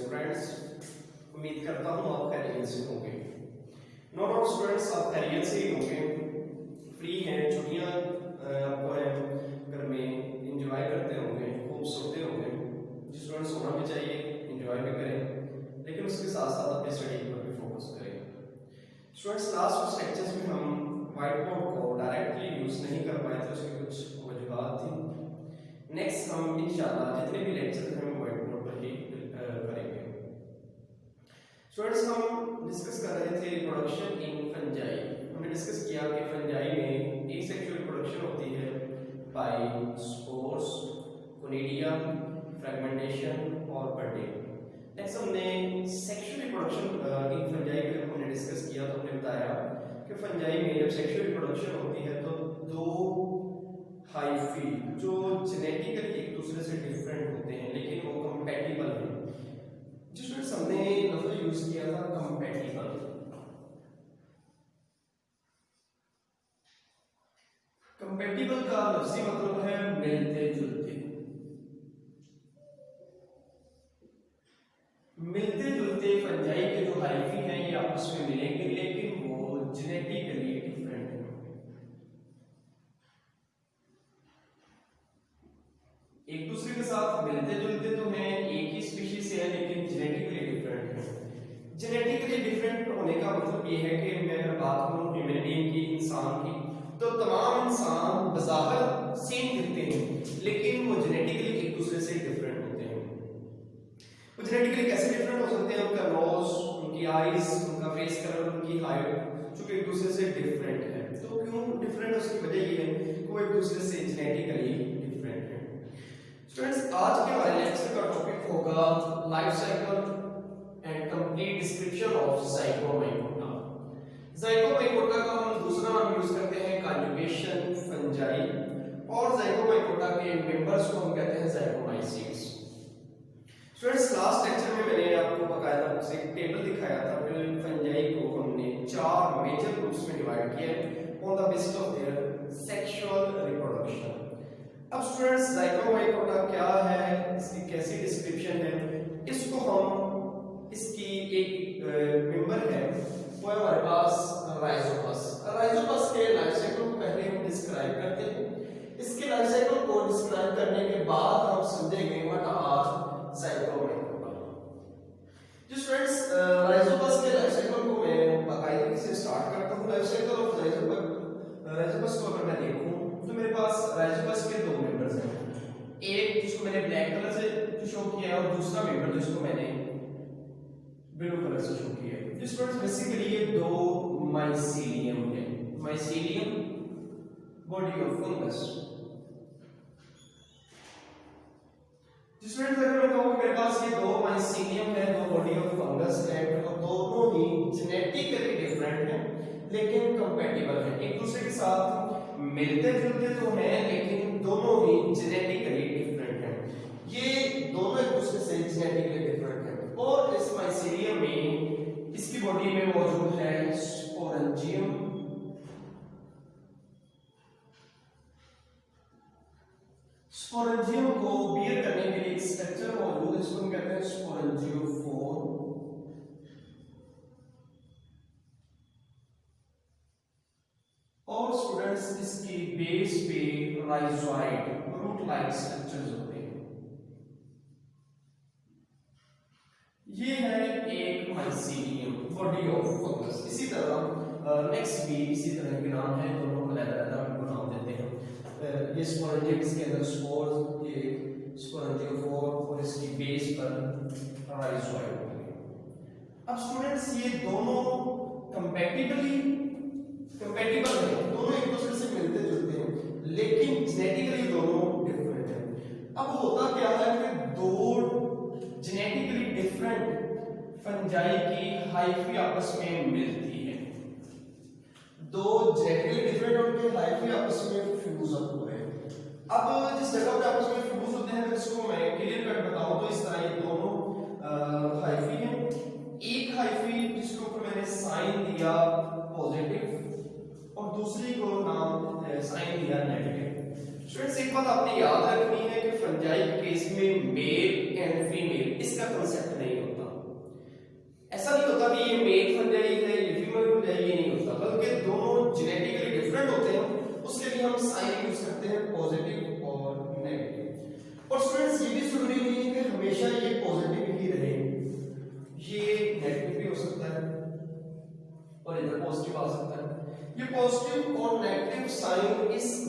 Students, उम्मीद करता हूँ आप खैरियत से होंगे। नो डाउट स्टूडेंट्स, आप खैरियत से ही होंगे, फ्री हैं, छुट्टियाँ आपको है, घर में इंजॉय करते होंगे, खूब सोते होंगे। जिस स्टूडेंट्स सोना भी चाहिए, इंजॉय भी करें, लेकिन उसके साथ साथ अपनी स्टडी पर भी फोकस करें। स्टूडेंट्स, लास्ट कुछ लेक्चर्स में हम व्हाइट बोर्ड को डायरेक्टली यूज नहीं कर पाए थे, उसकी कुछ वजूहात थी। नेक्स्ट हम इंशाल्लाह जितने भी लेक्चर हैं वो व्हाइट बोर्ड पर ही करेंगे। स्टूडेंट्स, हम डिस्कस कर रहे थे प्रोडक्शन इन फंजाई। हमने डिस्कस किया कि फंजाई में एसेक्सुअल प्रोडक्शन होती है बाय स्पोर्स, कोनिडियम, फ्रेगमेंटेशन और बडिंग। नेक्स्ट हमने सेक्सुअल रिप्रोडक्शन इन फंजाई के जब हमने डिस्कस किया तो हमने बताया कि फंजाई में जब सेक्सुअल रिप्रोडक्शन होती है तो दो हाइफी जो जेनेटिकली एक दूसरे से डिफरेंट होते हैं लेकिन वो कंपैटिबल हैं। जिसमें हमने लफ्ज यूज किया था कंपैटिबल। कंपैटिबल का लफ्जी मतलब है मिलते जुलते। मिलते जुलते फंजाई के जो हाइफी हैं ये आपस में मिलेंगे लेकिन वो जेनेटिकली डिफरेंट हैं। एक दूसरे के साथ मिलते जुलते तो हैं, एक ही स्पीशीज से है लेकिन जेनेटिकली डिफरेंट है। जेनेटिकली डिफरेंट होने का मतलब ये है कि मैं अगर बात करूं ह्यूमन बीइंग की, इंसान की, तो तमाम इंसान बज़ाहिर सेम दिखते हैं लेकिन वो जेनेटिकली एक दूसरे से डिफरेंट होते हैं। वो जेनेटिकली कैसे डिफरेंट हो सकते हैं? उनका नोज, उनकी आईज, उनका फेस कलर, उनकी हाइट जो कि एक दूसरे से डिफरेंट है। तो क्यों डिफरेंट है? उसकी वजह ये है कि वो एक दूसरे से जेनेटिकली डिफरेंट है। स्टूडेंट्स, आज के हमारे लेक्चर का टॉपिक होगा life cycle and complete description of Zygomycota. Zygomycota का हम दूसरा नाम यूज करते हैं कॉन्जुगेशन फंजाई, और ज़ाइगोमाइकोटा के मेंबर्स को हम कहते हैं ज़ाइगोमाइसीड्स। स्टूडेंट्स, लास्ट लेक्चर में मैंने आपको बकायदा से एक टेबल दिखाया था कि फंजाई को हमने 4 मेजर ग्रुप्स में डिवाइड किया है on the basis of their sexual reproduction. अब स्टूडेंट्स, ज़ाइगोमाइकोटा क्या है, इसकी कैसी डिस्क्रिप्शन है, इसको हम इसकी एक मेंबर है वो है हमारे पास राइजोपस। राइजोपस के लाइफ साइकिल को पहले हम डिस्क्राइब करते हैं। इसके लाइफ साइकिल को डिस्क्राइब करने के बाद हम समझेंगे व्हाट आर ज़ाइगोमाइकोटा। जो स्टूडेंट्स, राइजोपस के लाइफ साइकिल को मैं बाकायदगी से स्टार्ट करता हूं। लाइफ साइकिल ऑफ राइजोपस को अगर मैं देखूं तो मेरे पास राइजोपस के 2 मेंबर्स हैं। एक जिसको मैंने ब्लैक कलर से शो किया है और दूसरा मेंबर जिसको मैंने ब्लू कलर से शो किया है। जिस पर बेसिकली ये 2 माइसीलियम है। Mycelium body of fungus. जिसमें अगर मैं कहूं कि मेरे पास ये 2 माइसीलियम है, 2 बॉडी ऑफ फंगस है, तो दोनों ही जेनेटिकली डिफरेंट हैं लेकिन कंपैटिबल हैं। एक दूसरे के साथ मिलते जुलते तो हैं लेकिन दोनों ही जेनेटिकली डिफरेंट हैं। ये दोनों एक दूसरे से जेनेटिकली डिफरेंट हैं। और इस माइसीलियम में इसकी बॉडी में मौजूद है स्पोरेंजियम, स्पोरेंजियम को बियर करने के लिए एक स्ट्रक्चर मौजूद है, इसको हम कहते हैं स्पोरेंजियोफोर। और स्टूडेंट्स, इसकी बेस पे राइजोइड रूट लाइक स्ट्रक्चर्स होते हैं। ये है एक माइसीलियम बॉडी ऑफ फंगस। इसी तरह नेक्स्ट भी इसी तरह के नाम है, दोनों को अलग-अलग नाम देते हैं। ये स्पोरेंजियम, इसके अंदर स्पोर्स, ये स्पोरेंजियोफोर और इसकी बेस पर राइजोइड होंगे। अब स्टूडेंट्स, ये दोनों कंपैटिबल हैं, दोनों एक दूसरे से मिलते जुलते हैं लेकिन जेनेटिकली दोनों डिफरेंट हैं। अब होता क्या है कि 2 जेनेटिकली डिफरेंट फंजाई की हाइफी आपस में मिलती है। 2 जेनेटिकली डिफरेंट उनके हाइफी आपस में फ्यूज अप हुए। अब जिस जगह पे आपस में फ्यूज होते हैं, इसको मैं क्लियर कट बताऊं तो इस तरह ये दोनों हाइफी हैं। एक हाइफी जिसके ऊपर मैंने साइन दिया पॉजिटिव और दूसरी को नाम साइन दिया नेगेटिव। स्टूडेंट्स, एक बात आपने याद रखनी है कि फंजाई के केस में मेल एंड फीमेल इसका कांसेप्ट नहीं होता।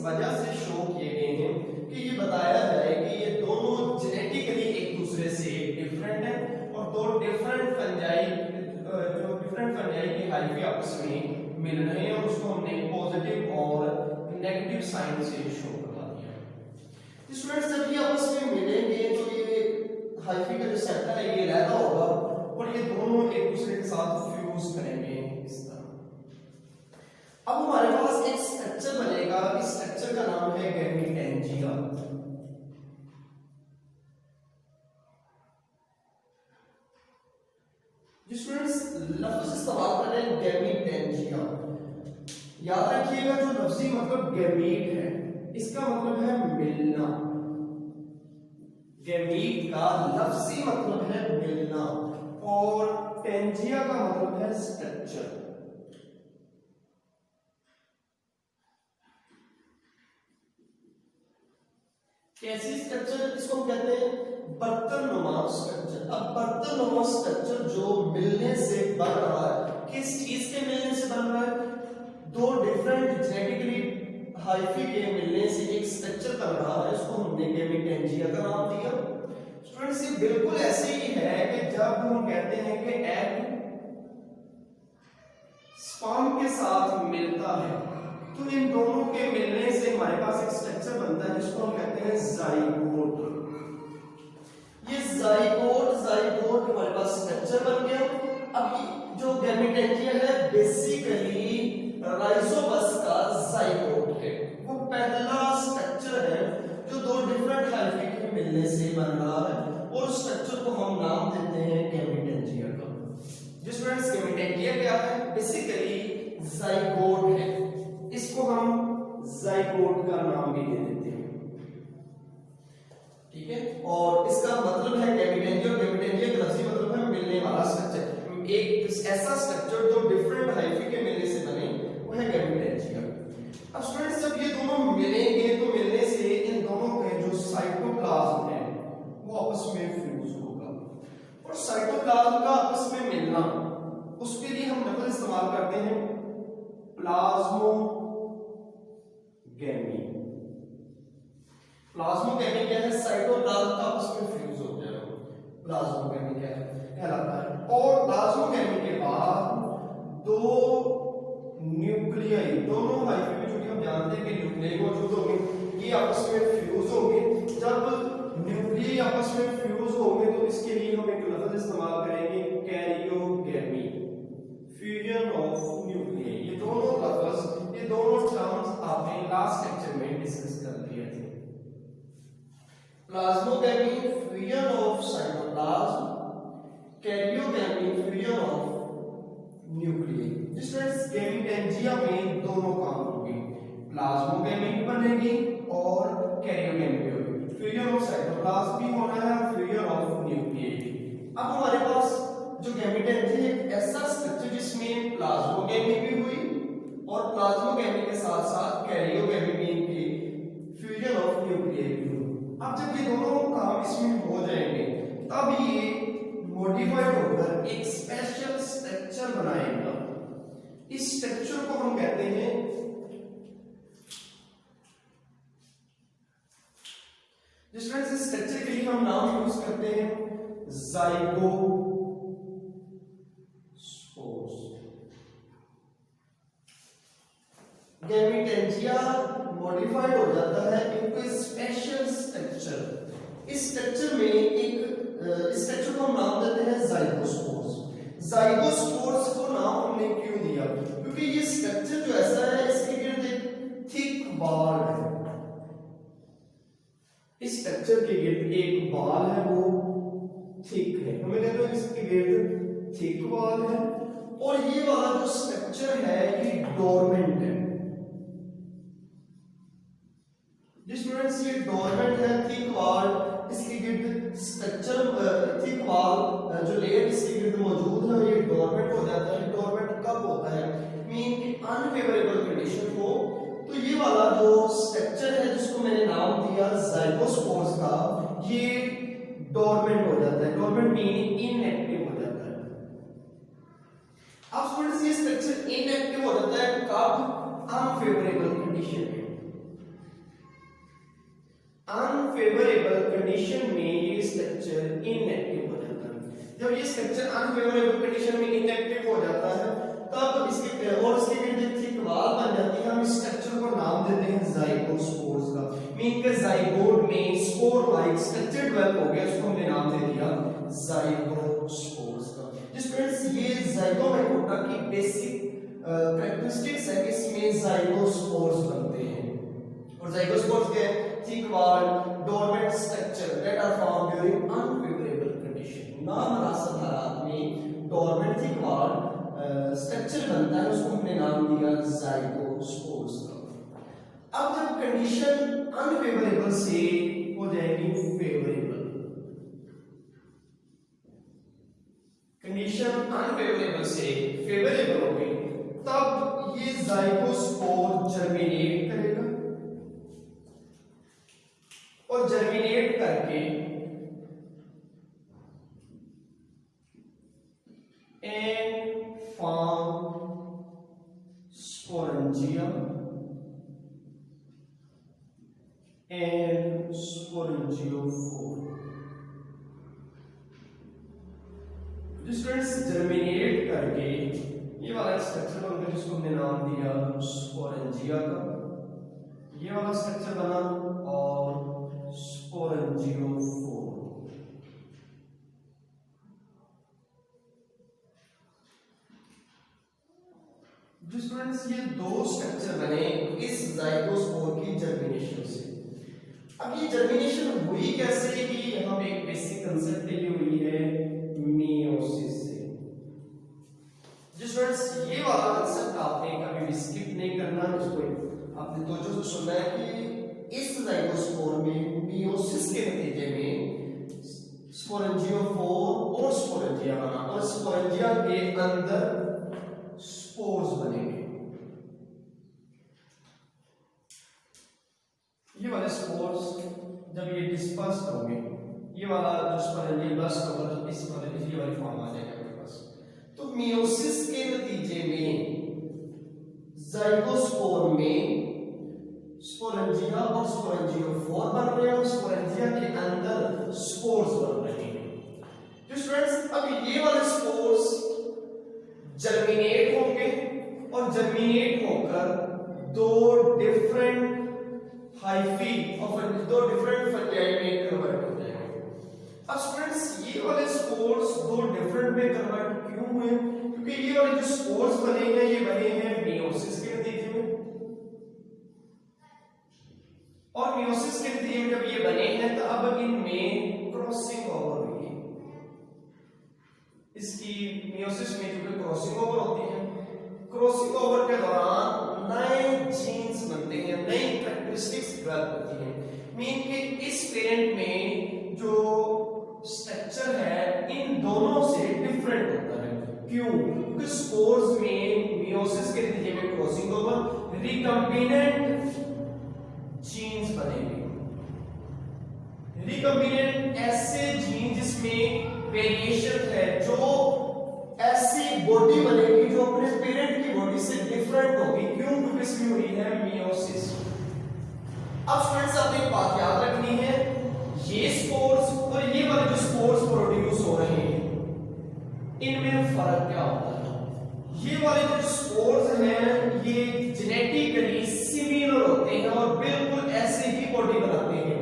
वजह से शो किए गए हैं कि ये बताया जाए कि ये दोनों जेनेटिकली एक दूसरे से डिफरेंट है और दो डिफरेंट फंजाई के हाइफी आपस में मिल रहे हैं और उसको हमने पॉजिटिव और नेगेटिव साइन से शो करा दिया। स्टूडेंट्स जब ये आपस में मिलेंगे तो ये हाइफी का जो सेक्टर है ये रहता होगा और ये दोनों एक दूसरे के साथ फ्यूज करेंगे इस तरह। अब हमारे पास एक स्ट्रक्चर बनेगा, इस स्ट्रक्चर का नाम है गैमीटेंजिया। स्टूडेंट्स लफ्ज इस्तेमाल कर रहे हैं गैमीटेंजिया। याद रखिएगा जो लफ्जी मतलब गैमीट है इसका मतलब है मिलना। गैमीट का लफ्जी मतलब है मिलना और टेंजिया का मतलब है स्ट्रक्चर। कैसी स्ट्रक्चर इसको हम कहते हैं बर्तननुमा स्ट्रक्चर। अब बर्तननुमा स्ट्रक्चर जो मिलने से बन रहा है, किस चीज के मिलने से बन रहा है? दो डिफरेंट जेनेटिकली हाइफी के मिलने से एक स्ट्रक्चर बन रहा है, इसको हमने गैमीटेंजिया का नाम दिया। स्टूडेंट्स ये बिल्कुल ऐसे ही है कि जब हम कहते हैं कि एग स्पर्म के साथ मिलता है तो इन दोनों के मिलने से हमारे पास एक स्ट्रक्चर बनता है जिसको हम कहते हैं जाइगोट। ये जाइगोट हमारे पास स्ट्रक्चर बन गया। अब जो गैमीटेंजिया है बेसिकली राइजोबस का जाइगोट है, वो पहला स्ट्रक्चर है जो दो डिफरेंट हाइफी के मिलने से बन रहा है और उस स्ट्रक्चर को हम नाम देते हैं गैमीटेंजिया का। जो स्टूडेंट्स गैमीटेंजिया क्या है? बेसिकली जाइगोट है, इसको हम जाइगोट का नाम भी दे देते हैं, ठीक है। और इसका मतलब है गैमीटेंजिया, गैमीटेंजिया का लफ्जी मतलब है मिलने वाला स्ट्रक्चर। एक ऐसा स्ट्रक्चर जो डिफरेंट हाइफी के मिलने से बने वो है गैमीटेंजिया। अब स्टूडेंट्स जब ये दोनों मिलेंगे तो मिलने से इन दोनों के जो साइटोप्लाज्म है वो आपस में फ्यूज होगा और साइटोप्लाज्म का आपस में मिलना उसके लिए हम लफ्ज इस्तेमाल करते हैं प्लाज्मोगैमी। प्लाज्मोगैमी क्या है? साइटोप्लाज्म का आपस में फ्यूज हो जाएगा, प्लाज्मोगैमी क्या है कहलाता है। और प्लाज्मोगैमी के बाद दो न्यूक्लियाई, दोनों हाइफी में चूंकि हम जानते हैं कि न्यूक्लियाई मौजूद होंगे, ये आपस में फ्यूज होंगे। जब न्यूक्लियाई आपस में फ्यूज होंगे तो इसके लिए हम एक लफ्ज इस्तेमाल करेंगे कैरियोगैमी, फ्यूजन ऑफ न्यूक्लियाई। ये दोनों लफ्ज, ये दोनों टर्म्स आपने लास्ट लेक्चर में डिस्कस कर लिए थे। Plasmogamy fusion of cytoplasm, karyogamy fusion of nuclei. Students gametangia में दोनों काम होंगे, प्लाज्मोगैमी भी बनेगी और कैरियोगैमी भी होगी। फ्यूजन ऑफ साइटोप्लाज्म भी होना है, फ्यूजन ऑफ न्यूक्लियाई। अब हमारे पास जो गैमीटेंजिया एक ऐसा स्ट्रक्चर जिसमें प्लाज्मोगैमी भी हुई और प्लाज्मोगैमी के साथ साथ कैरियोगैमी भी, फ्यूजन ऑफ न्यूक्लियाई भी हुई। अब जब ये दोनों काम इसमें हो जाएंगे तब ये मॉडिफाइड होकर एक स्पेशल स्ट्रक्चर बनाएगा। इस स्ट्रक्चर को हम कहते हैं स्टूडेंट्स, इस स्ट्रक्चर के लिए हम नाम यूज करते हैं जाइगोस्पोर्स। गैमीटेंजिया मॉडिफाइड हो जाता है इनटू स्पेशल स्ट्रक्चर। इस स्ट्रक्चर में एक स्ट्रक्चर को हम नाम देते हैं जाइगोस्पोर्स। जाइगोस्पोर्स को नाम हमने क्यों दिया? क्योंकि ये स्ट्रक्चर जो ऐसा है इसके गिर्द एक थिक वॉल है। इस स्ट्रक्चर के गिर्द एक वॉल है, वो थिक है, हमें कहते हैं इसके गिर्द थिक वॉल है। और ये वाला जो स्ट्रक्चर है ये डोरमेंट है। स्टूडेंट्स ये डोरमेंट है, थिक वॉल, इसके गिर्द स्ट्रक्चर, थिक वॉल जो लेयर इसके गिर्द मौजूद है ये डोरमेंट हो जाता है। डोरमेंट कब होता है? मीन कि अनफेवरेबल कंडीशन हो तो ये वाला जो स्ट्रक्चर है जिसको मैंने नाम दिया जाइगोस्पोर्स का, ये डोरमेंट हो जाता है। डोरमेंट मीन इनएक्टिव हो जाता है। अब स्टूडेंट्स ये स्ट्रक्चर इनएक्टिव हो जाता है कब? अनफेवरेबल कंडीशन में। अनफेवरेबल कंडीशन में ये स्ट्रक्चर इनएक्टिव हो जाता है। जब ये स्ट्रक्चर अनफेवरेबल कंडीशन में इनएक्टिव हो जाता है तब इसके और इसके गिर्द थिक वॉल बन जाती है। हम इस स्ट्रक्चर को नाम देते हैं जाइगोस्पोर्स का। मीन के जाइगोट में स्पोर लाइक स्ट्रक्चर डेवलप हो गया, उसको हमने नाम दे दिया जाइगोस्पोर्स का। जिस फ्रेंड्स ये जाइगोमेटोटा की बेसिक कैरेक्टरिस्टिक्स है कि इसमें जाइगोस्पोर्स बनते हैं। और जाइगोस्पोर्स के thick wall dormant structure that are found during unfavourable condition. नामुनासिब हालात में डोरमेंट थिक वॉल स्ट्रक्चर बनता है, उसको हमने नाम दिया जाइगोस्पोर्स का। अब जब कंडीशन अनफेवरेबल से हो जाएगी फेवरेबल, कंडीशन अनफेवरेबल से फेवरेबल हो गई, तब ये जाइगोस्पोर जर्मिनेट करेगा और जर्मिनेट करके and form sporangium and sporangiophore। Students germinate करके ये वाला स्ट्रक्चर बनकर जिसको हमने नाम दिया स्पोरेंजिया का, ये वाला स्ट्रक्चर बना और स्पोरेंजियोफोर। स्टूडेंट्स ये दो स्ट्रक्चर बने इस जाइगोस्पोर की जर्मिनेशन से। अब ये जर्मिनेशन हुई कैसे कि यहाँ पे एक बेसिक कंसेप्ट ये हुई है मियोसिस से। स्टूडेंट्स ये वाला कंसेप्ट आपने कभी भी स्किप नहीं करना, इसको आपने तवज्जो से सुनना है कि इस जाइगोस्पोर में मियोसिस के नतीजे में स्पोरेंजियोफोर और स्पोरेंजिया बना और स्पोरेंजिया के अंदर स्पोर्स बनेंगे। ये वाले स्पोर्स जब ये डिस्पर्स होंगे, ये वाला जो स्पोरेंजिया बस्ट होगा तो इस वाले ये वाली फॉर्म आ जाएगा मेरे पास। तो मियोसिस के नतीजे में जाइगोस्पोर में स्पोरेंजिया और स्पोरेंजियोफोर बन रहे हैं और स्पोरेंजिया के अंदर स्पोर्स बन रहे हैं। तो स्टूडेंट्स अब ये वाले स्पोर्स जर्मिनेट होंगे और जर्मिनेट होकर दो डिफरेंट हाइफी और दो डिफरेंट फंजाई में कन्वर्ट हो जाएंगे। अब स्टूडेंट्स ये वाले स्पोर्स दो डिफरेंट में कन्वर्ट क्यों हुए? क्योंकि ये वाले जो स्पोर्स बने हैं ये बने हैं मियोसिस के नतीजे में, और मियोसिस के नतीजे में जब ये बने हैं तो अब इनमें क्रॉसिंग ओवर हुई है। इसकी मियोसिस में जो क्रॉसिंग ओवर होती है, क्रॉसिंग ओवर के दौरान नए जीन्स बनते हैं, नई कैरेक्टरिस्टिक्स डेवलप होती हैं। मीन कि इस पेरेंट में जो स्ट्रक्चर है इन दोनों से डिफरेंट होता है। क्यों? क्योंकि स्पोर्स में मियोसिस के नतीजे में क्रॉसिंग ओवर रिकम्बिनेंट जीन्स बनेंगे। रिकम्बिनेंट ऐसे जीन जिसमें वेरिएशन है, जो ऐसी बॉडी बनेगी जो अपने पेरेंट की बॉडी से डिफरेंट होगी। क्यों? क्योंकि इसमें हुई है मियोसिस। अब स्टूडेंट्स आपने एक बात याद रखनी है, ये स्पोर्स और ये वाले जो स्पोर्स प्रोड्यूस हो रहे हैं इनमें फर्क क्या होता है? ये वाले जो स्पोर्स हैं ये जेनेटिकली सिमिलर होते हैं और बिल्कुल ऐसे ही बॉडी बनाते हैं,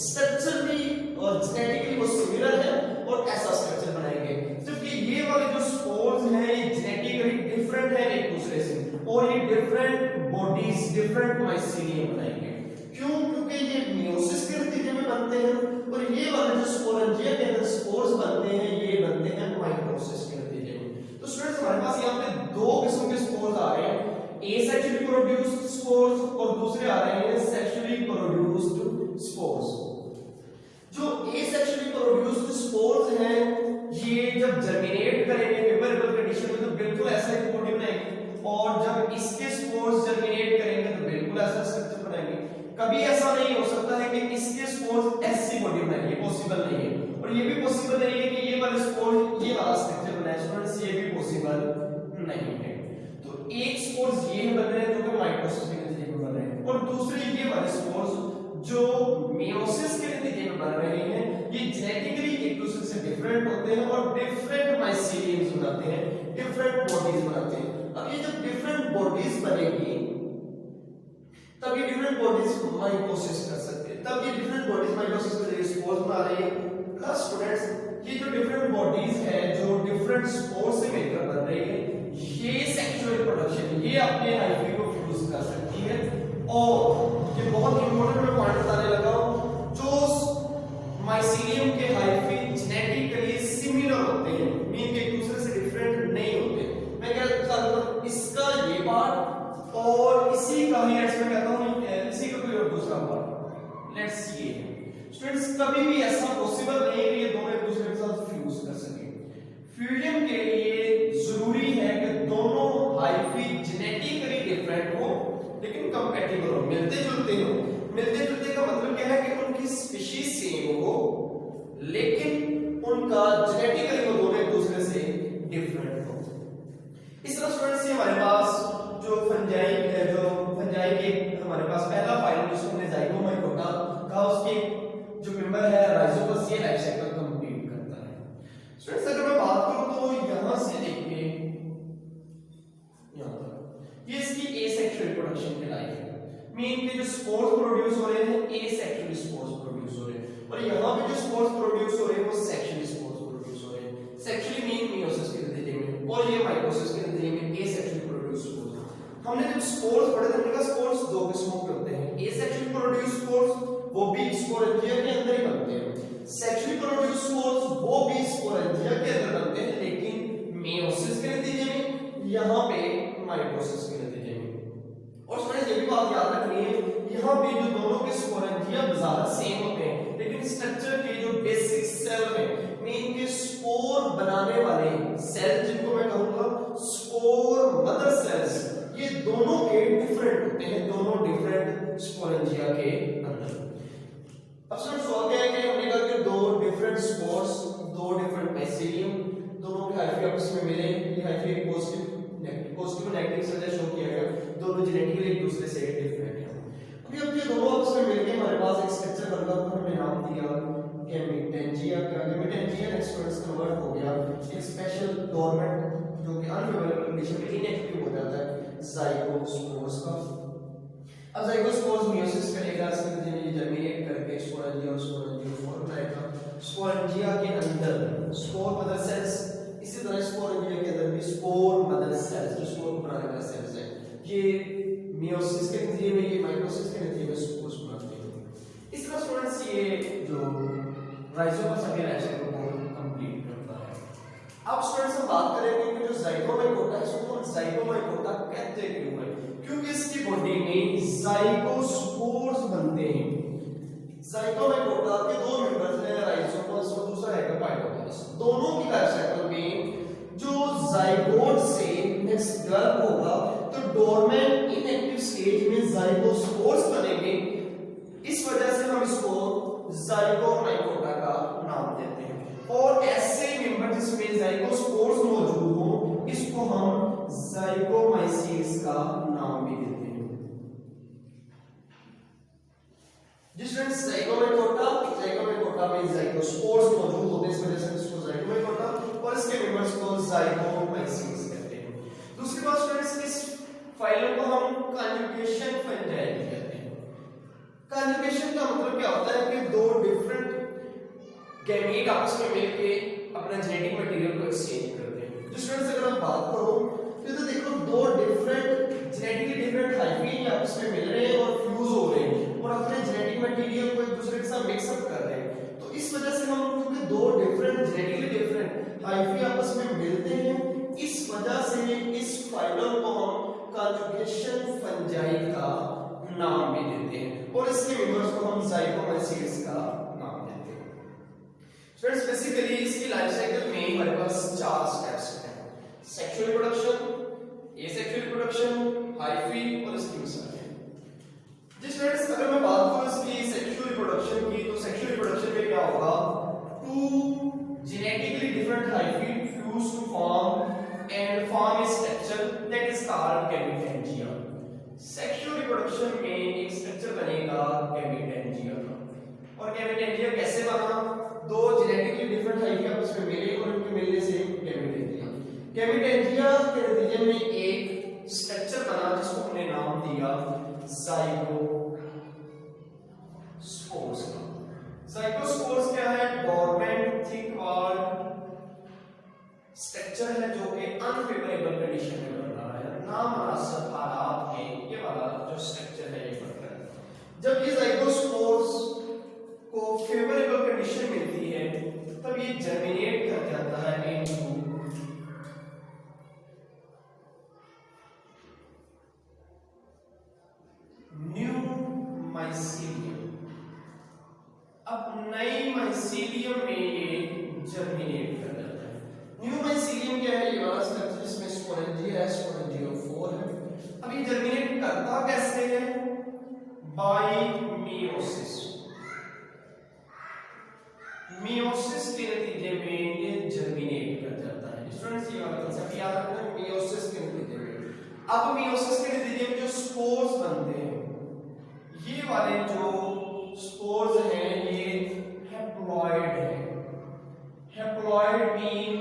स्ट्रक्चर भी और जेनेटिकली वो सिमिलर है और ऐसा स्ट्रक्चर बनाएंगे। जबकि ये वाले जो स्पोर्स हैं ये जेनेटिकली डिफरेंट है एक दूसरे से और ये डिफरेंट बॉडीज डिफरेंट माइसीलियम बनाएंगे। क्यों? क्योंकि ये मियोसिस के नतीजे में बनते हैं और ये वाले जो स्पोरेंजिया के अंदर स्पोर्स बनते हैं ये बनते हैं माइटोसिस के नतीजे में। तो स्टूडेंट्स हमारे पास यहाँ पे दो किस्म के स्पोर्स आ रहे हैं, एसेक्सुअली प्रोड्यूस्ड स्पोर्स और दूसरे आ रहे हैं सेक्सुअली प्रोड्यूस्ड स्पोर्स। जो एसेक्सुअली प्रोड्यूस्ड स्पोर्स हैं ये जब जर्मिनेट करेंगे फेवरेबल कंडीशन में तो बिल्कुल ऐसा ही बॉडी बनाएंगे, और जब इसके स्पोर्स जर्मिनेट करेंगे तो बिल्कुल ऐसा स्ट्रक्चर बनाएंगे। कभी ऐसा नहीं हो सकता है कि इसके स्पोर्स ऐसी बॉडी बनाए, ये पॉसिबल नहीं है। और ये भी पॉसिबल नहीं है कि ये वाले स्पोर्स ये वाला स्ट्रक्चर बनाए, स्टूडेंट्स ये भी पॉसिबल नहीं है। तो एक स्पोर्स ये बन रहे हैं जो कि माइटोसिस के नतीजे में बन रहे हैं और दूसरे ये वाले स्पोर्स जो मेयोसिस के नतीजे में बन रहे हैं ये जेनेटिकली एक दूसरे से डिफरेंट होते हैं और डिफरेंट माइसीलियम्स बनाते हैं, डिफरेंट बॉडीज बनाते हैं। अब ये जब डिफरेंट बॉडीज बनेगी तब ये डिफरेंट बॉडीज माइटोसिस कर सकते हैं, तब ये डिफरेंट बॉडीज माइटोसिस के लिए स्पोर्स बना रही है। प्लस स्टूडेंट्स ये जो डिफरेंट बॉडीज है जो डिफरेंट स्पोर्स से मिलकर बन रही है ये सेक्सुअल रिप्रोडक्शन ये अपने हाइफी को फ्यूज कर सकती है। और ये बहुत इंपॉर्टेंट मैं पॉइंट बताने लगा हूं, जो माइसीलियम के हाइफी जेनेटिकली सिमिलर होते हैं, मीन के एक दूसरे से डिफरेंट नहीं होते। मैं क्या बता रहा हूं इसका ये पार्ट और इसी का ही मैं कहता हूं इसी का कोई और दूसरा पार्ट। लेट्स सी स्टूडेंट्स कभी भी ऐसा पॉसिबल नहीं है कि ये दोनों एक दूसरे के साथ फ्यूज कर सके। फ्यूजन के लिए जरूरी है कि दोनों हाइफी जेनेटिकली डिफरेंट हो लेकिन कंपैटिबल हो, मिलते जुलते हो। मिलते जुलते का मतलब क्या है कि उनकी स्पीशीज सेम हो लेकिन उनका जेनेटिकली वो दोनों एक दूसरे से डिफरेंट हो। इस तरह स्टूडेंट्स हमारे पास जो फंजाई के हमारे पास पहला फाइल जिसको हमने ज़ाइगोमाइकोटा कहा उसके जो मेंबर है राइजोपस ये लाइफ साइकिल कंप्लीट करता है। स्टूडेंट्स अगर मैं बात करूं तो यहां से लेके यहां तक ये इसकी एसेक्सुअल रिप्रोडक्शन की लाइफ है, मीन के जो स्पोर्स प्रोड्यूस हो रहे हैं एसेक्सुअल स्पोर्स प्रोड्यूस हो रहे हैं और यहां पे जो स्पोर्स प्रोड्यूस हो रहे हैं वो सेक्सुअल स्पोर्स प्रोड्यूस हो रहे हैं। सेक्सुअली मीन मेयोसिस के नतीजे में और ये माइटोसिस के नतीजे में एसेक्सुअल प्रोड्यूस हो रहे हैं। हमने जब स्पोर्स पढ़े थे हमने कहा स्पोर्स दो किस्मों के होते हैं, एसेक्सुअली प्रोड्यूस स्पोर्स वो भी स्पोरेंजिया के अंदर ही बनते हैं, सेक्सुअली प्रोड्यूस स्पोर्स वो भी स्पोरेंजिया के अंदर बनते हैं लेकिन मेयोसिस के नतीजे में, यहां पे माइटोसिस के नतीजे में। और स्टूडेंट्स ये भी बात याद रखनी है यहां पे जो दोनों के स्पोरेंजिया बाजार सेम होते हैं लेकिन स्ट्रक्चर के जो बेसिक सेल है मीन के स्पोर बनाने वाले सेल जिनको मैं कहूंगा स्पोर मदर सेल्स ये दोनों के डिफरेंट होते हैं, दोनों डिफरेंट स्पोरेंजिया के अंदर। अब सवाल क्या है कि हमने कहा कि दो डिफरेंट स्पोर्स दो डिफरेंट माइसीलियम दोनों के हाइफी आपस में मिले, ये हाइफी पॉजिटिव नेगेटिव से शो किया गया, दोनों जेनेटिकली एक दूसरे से डिफरेंट हैं। अभी अब ये दोनों आपस में मिलके हमारे पास एक स्ट्रक्चर बन गया, हमने नाम दिया गेमेटेंजिया का। गेमेटेंजिया नेक्स्ट कन्वर्ट हो गया एक स्पेशल डोरमेंट जो कि अनफेवरेबल कंडीशन में इनएक्टिव हो जाता है ज़ाइगोस्पोर्स का। अब ज़ाइगोस्पोर्स मेयोसिस करेगा, इसके नतीजे में जर्मिनेट करके स्पोरेंजिया और स्पोरेंजियो फॉर्म करेगा। स्पोरेंजिया के अंदर स्पोर मदर सेल्स, इसी तरह स्पोरेंजिया के अंदर भी स्पोर मदर सेल्स जो स्पोर बनाने वाले सेल्स हैं ये मेयोसिस के नतीजे में ये माइटोसिस के नतीजे में स्पोर्स बनाते हैं। इस तरह स्टूडेंट्स ये जो राइजोपस अगेन लाइफ को कंप्लीट करता है। अब स्टूडेंट्स हम बात करेंगे कि जो ज़ाइगोमाइकोटा है इसको हम ज़ाइगोमाइकोटा कहते क्यों हैं, क्योंकि इसकी बॉडी में ज़ाइगोस्पोर्स बनते हैं। ज़ाइगोमाइकोटा के दो मेंबर्स हैं राइजोपस और दूसरा है पाइलोपस। दोनों की लाइफ साइकिल में जो ज़ाइगोट से नेक्स्ट गर्भ होगा तो डोरमेंट इनएक्टिव स्टेज में ज़ाइगोस्पोर्स बनेंगे, इस वजह से हम इसको ज़ाइगोमाइकोटा का नाम देते हैं। और ऐसे मेंबर जिसमें ज़ाइगोस्पोर्स मौजूद हो इसको हम ज़ाइगोमाइसीट्स का नाम भी देते हैं। जिसमें ज़ाइगोमाइकोटा में ज़ाइगोस्पोर्स मौजूद होते हैं, इस वजह से इसको ज़ाइगोमाइकोटा और इसके मेंबर्स को ज़ाइगोमाइसीट्स कहते हैं। दूसरी बात स्टूडेंट्स इस फाइलम को हम कॉन्जुगेशन फंजाई कहते हैं। कॉन्जुगेशन का मतलब क्या होता है कि दो डिफरेंट गैमीट आपस में मिलके अपना जेनेटिक मटेरियल को एक्सचेंज करते हैं। जो स्टूडेंट्स अगर आप बात करो तो देखो दो डिफरेंट जेनेटिकली डिफरेंट हाइब्रिड आपस में मिल रहे हैं और फ्यूज हो रहे हैं और अपने जेनेटिक मटेरियल को एक दूसरे के साथ मिक्स अप कर रहे हैं। तो इस वजह से हम क्योंकि दो डिफरेंट जेनेटिकली डिफरेंट हाइब्रिड आपस में मिलते हैं इस वजह से इस फाइलम को हम कॉन्जुगेशन फंजाई का नाम भी देते हैं और इसके मेंबर्स को हम ज़ाइगोमाइसीट्स का नाम देते हैं। फ्रेंड्स बेसिकली इसकी लाइफ साइकिल में हमारे पास चार स्टेप्स हैं, sexual reproduction, asexual reproduction, hyphae और इसकी मिसाल है। जिस फ्रेंड्स अगर मैं बात करूं इसकी सेक्सुअल रिप्रोडक्शन की तो सेक्सुअल रिप्रोडक्शन में क्या होगा, two genetically different hyphae fuse to form and form a structure that is called gametangia। Sexual reproduction में एक स्ट्रक्चर बनेगा gametangia। मीडियम में एक स्ट्रक्चर बना जिसको हमने नाम दिया ज़ाइगोस्पोर्स। ज़ाइगोस्पोर्स क्या है? डोरमेंट थिक वॉल स्ट्रक्चर है जो कि अनफेवरेबल कंडीशन में बन रहा है, नामुनासिब हालात में ये वाला जो स्ट्रक्चर है ये बन रहा है। जब ये ज़ाइगोस्पोर्स को फेवरेबल कंडीशन मिलती है तब ये जर्मिनेट कर जाता है इनटू न्यू माइसीलियम। अब नई माइसीलियम में ये जर्मिनेट कर जाता है। न्यू माइसीलियम क्या है? ये वाला स्ट्रक्चर जिसमें स्पोरेंजिया है, स्पोरेंजियोफोर है। अब ये जर्मिनेट करता कैसे है? Bye meiosis. मियोसिस के नतीजे में ये जर्मिनेट कर जाता है। स्टूडेंट्स ये वाला कांसेप्ट याद रखना, मियोसिस के नतीजे में। अब मियोसिस के नतीजे में जो स्पोर्स बनते हैं, ये वाले जो स्पोर्स हैं ये हैप्लॉइड है। हैप्लॉइड मीन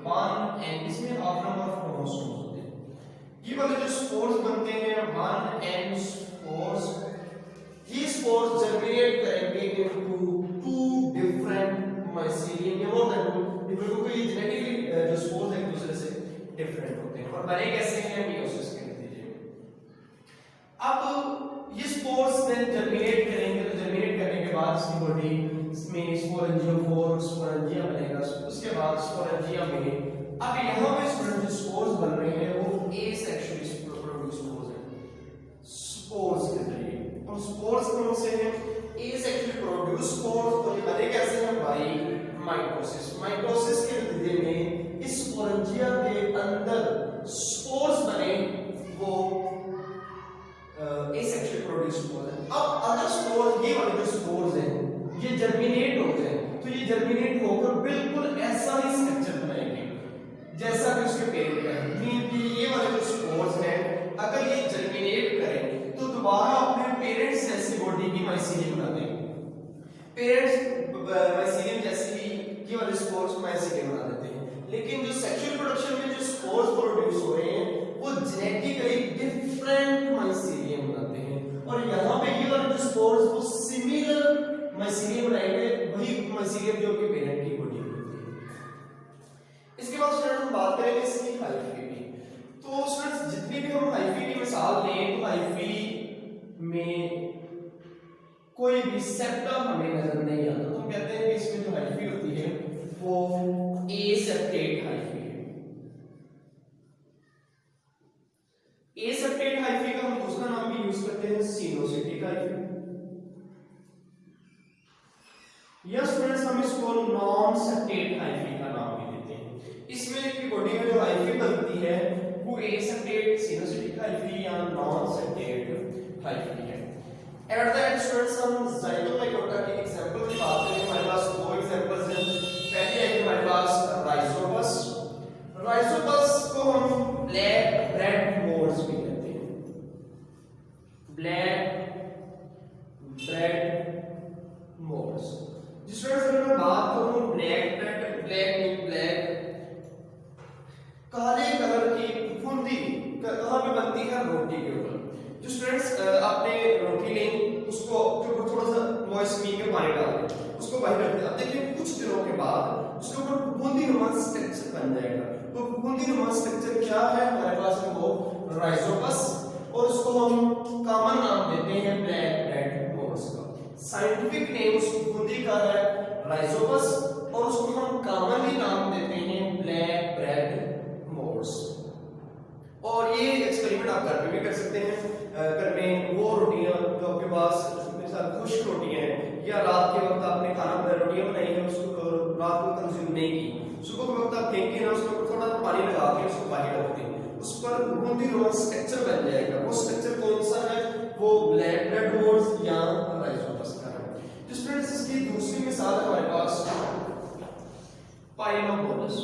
1 एंड इसमें हाफ नंबर ऑफ क्रोमोसोम्स होते हैं। ये वाले जो स्पोर्स बनते हैं 1 एंड स्पोर्स, ये स्पोर्स जर्मिनेट करेंगे इनटू 2 डिफरेंट माइसीलियम या मोर देन 2 डिफरेंट, क्योंकि ये जेनेटिकली जो स्पोर्स है एक दूसरे से डिफरेंट होते हैं और बने कैसे हैं? मियोसिस के नतीजे में। अब ये स्पोर्स देन जर्मिनेट करेंगे, तो जर्मिनेट करने के बाद इसकी बॉडी इसमें स्पोरेंजियोफोर स्पोरेंजिया बनेगा। उसके बाद स्पोरेंजिया में अब यहाँ पे जो स्पोर्स बन रहे हैं वो एसेक्सुअली प्रोड्यूस स्पोर्स हैं, स्पोर्स के जरिए। और स्पोर्स कौन से हैं? Asexually produce spores. और ये बने कैसे हैं? By mitosis. माइटोसिस के नतीजे में इस स्पोरेंजिया के अंदर स्पोर्स बने, वो एसेक्सुअली प्रोड्यूस स्पोर्स है। अब अगर स्पोर्स, ये वाले जो स्पोर्स हैं ये जर्मिनेट होते हैं तो ये जर्मिनेट होकर बिल्कुल ऐसा ही स्ट्रक्चर बनाएंगे जैसा कि उसके पेरेंट का है। मीन कि ये वाले जो स्पोर्स हैं अगर ये जर्मिनेट करें तो दोबारा अपने पेरेंट्स जैसी बॉडी की माइसीलियम बना देंगे। पेरेंट्स माइसीलियम जैसे ही ये वाले स्पोर्स माइसीलियम बना देते हैं। लेकिन जो सेक्सुअल प्रोडक्शन में जो स्पोर्स प्रोड्यूस हो रहे हैं वो जेनेटिकली डिफरेंट माइसीलियम बनाते हैं। और यहाँ पे ये वाले जो स्पोर्स वो सिमिलर माइसीलियम बनाएंगे, वही माइसीलियम जो कि पेरेंट की बॉडी में होती है। इसके बाद स्टूडेंट्स हम बात करेंगे इसकी हाइफी की। तो स्टूडेंट्स जितनी भी हम हाइफी की मिसाल लें तो हाइफी में कोई भी सेप्टम हमें नजर नहीं आता, तो हम कहते हैं कि इसमें जो हाइफी होती है वो एसेप्टेट हाइफी है। एसेप्टेट हाइफी का हम दूसरा नाम भी यूज करते हैं सिनोसिटिक हाइफी, या स्टूडेंट्स हम इसको नॉन सेप्टेट हाइफी का नाम भी देते हैं। इसमें की बॉडी में जो हाइफी बनती है वो एसेप्टेट सिनोसिटिक हाइफी या नॉन सेप्टेट हाइफी है। एट द एंड स्टूडेंट्स हम ज़ाइगोमाइकोटा की एग्जांपल की बात करें, हमारे पास दो एग्जांपल्स हैं। पहली है हमारे पास राइजोपस। राइजोपस को हम ब्लैक ब्रेड मोल्ड्स भी कहते हैं। Black bread moulds. जिस तरह से मैं बात करूं black bread, black mean black, काले कलर की फुंदी कहां पे बनती है? रोटी के ऊपर। जो स्टूडेंट्स आपने रोटी लें उसको थोड़ा सा मॉइस्ट मील में पानी डाल दें, उसको बाहर रख दें। अब देखिए कुछ दिनों के बाद उसके ऊपर फुंदीनुमा स्ट्रक्चर बन जाएगा। तो फुंदीनुमा स्ट्रक्चर क्या है हमारे पास में? वो राइजोपस, और उसको हम कॉमन नाम देते हैं ब्लैक ब्रेड मोल्ड्स का। साइंटिफिक नेम उस फुंदी का है राइजोपस और उसको हम कॉमनली नाम देते हैं ब्लैक ब्रेड मोल्ड्स। और ये एक्सपेरिमेंट आप घर में भी कर सकते हैं। घर में वो रोटियां जो आपके पास मिसाल खुश्क रोटियां हैं या रात के वक्त आपने खाना रोटियां बनाई है उसको रात को कंज्यूम नहीं की, सुबह के वक्त आप फेंके ना उसके ऊपर थोड़ा पानी लगा के उसको बाहर रख दें, उस पर बूंदीनुमा स्ट्रक्चर बन जाएगा। वो स्ट्रक्चर कौन सा है? वो ब्लैक ब्रेड मोल्ड्स या राइजोपस का है। जिस तरह से इसकी दूसरी मिसाल है हमारे पास पाइलोबोलस।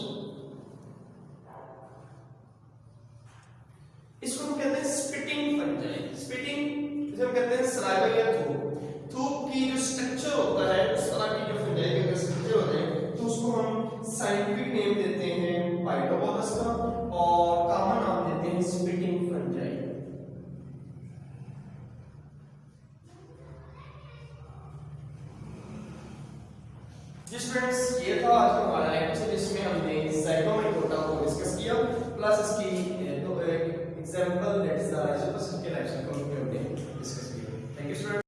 इसको हम कहते हैं स्पिटिंग फंजाई। स्पिटिंग जिसे हम कहते हैं सलाइवा या थूक। थूक की जो स्ट्रक्चर होता है उस तरह की जो फंजाई के स्ट्रक्चर होते हैं तो उसको हम साइंटिफिक नेम देते हैं पाइलोबोलस का और कॉमन नाम देते जी स्टूडेंट्स, ये था आज का हमारा लेक्चर जिसमें हमने ज़ाइगोमेटोटा को डिस्कस किया प्लस इसकी एग्जांपल दैट इज द राइजोप्लाज्म के लाइफ साइकिल को हमने डिस्कस किया। Thank you students.